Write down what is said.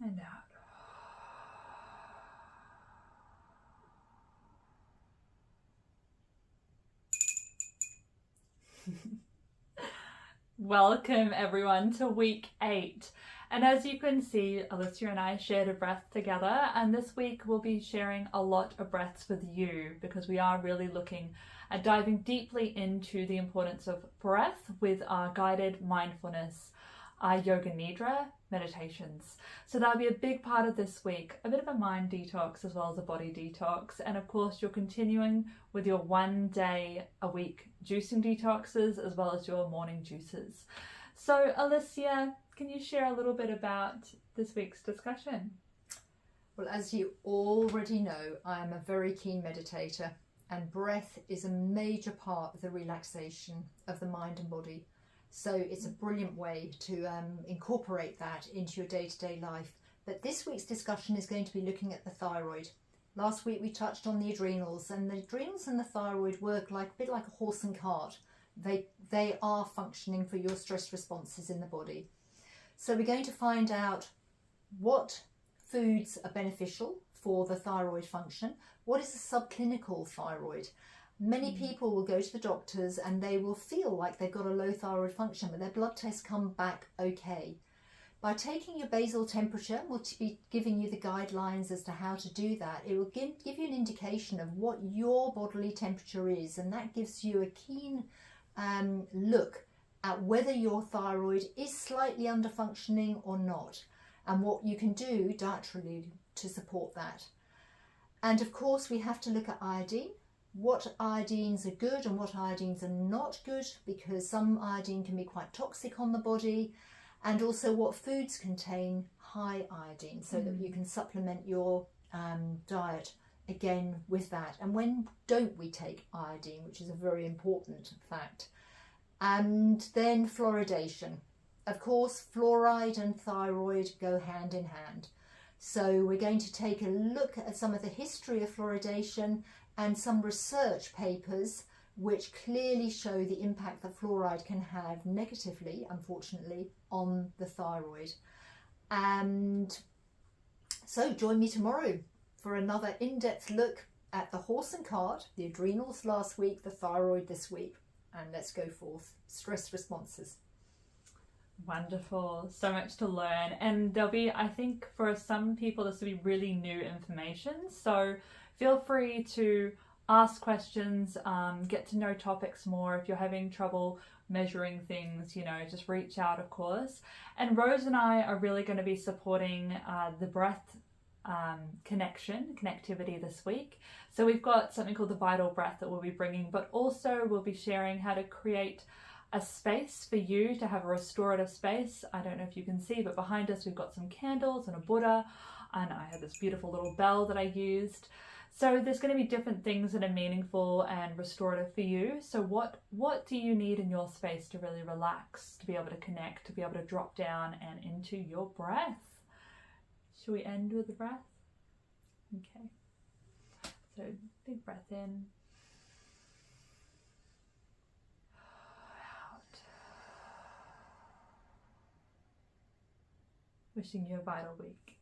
and out. Welcome everyone to week 8. And as you can see, Alicia and I shared a breath together, and this week we'll be sharing a lot of breaths with you because we are really looking at diving deeply into the importance of breath with our guided mindfulness, our yoga nidra meditations. So that'll be a big part of this week, a bit of a mind detox as well as a body detox. And of course, you're continuing with your 1 day a week juicing detoxes as well as your morning juices. So Alicia, can you share a little bit about this week's discussion? Well, as you already know, I am a very keen meditator, and breath is a major part of the relaxation of the mind and body. So it's a brilliant way to incorporate that into your day-to-day life. But this week's discussion is going to be looking at the thyroid. Last week we touched on the adrenals, and the adrenals and the thyroid work a bit like a horse and cart. They are functioning for your stress responses in the body. So we're going to find out what foods are beneficial for the thyroid function. What is a subclinical thyroid? Many people will go to the doctors and they will feel like they've got a low thyroid function, but their blood tests come back okay. By taking your basal temperature, we'll be giving you the guidelines as to how to do that. It will give you an indication of what your bodily temperature is, and that gives you a keen look at whether your thyroid is slightly under functioning or not, and what you can do dietarily to support that. And of course we have to look at iodine, what iodines are good and what iodines are not good, because some iodine can be quite toxic on the body, and also what foods contain high iodine so that you can supplement your diet again with that. And when don't we take iodine, which is a very important fact. And then fluoridation. Of course, fluoride and thyroid go hand in hand. So we're going to take a look at some of the history of fluoridation and some research papers which clearly show the impact that fluoride can have negatively, unfortunately, on the thyroid. And so join me tomorrow for another in-depth look at the horse and cart, the adrenals last week, the thyroid this week, and let's go forth. Stress responses. Wonderful. So much to learn. And there'll be, I think for some people, this will be really new information. So feel free to ask questions, get to know topics more. If you're having trouble measuring things, just reach out, of course. And Rose and I are really going to be supporting the breath connectivity this week. So we've got something called the Vital Breath that we'll be bringing, but also we'll be sharing how to create a space for you to have a restorative space. I don't know if you can see, but behind us we've got some candles and a Buddha, and I have this beautiful little bell that I used. So there's going to be different things that are meaningful and restorative for you. So what do you need in your space to really relax, to be able to connect, to be able to drop down and into your breath? Should we end with the breath? Okay. So big breath in. Out. Wishing you a vital week.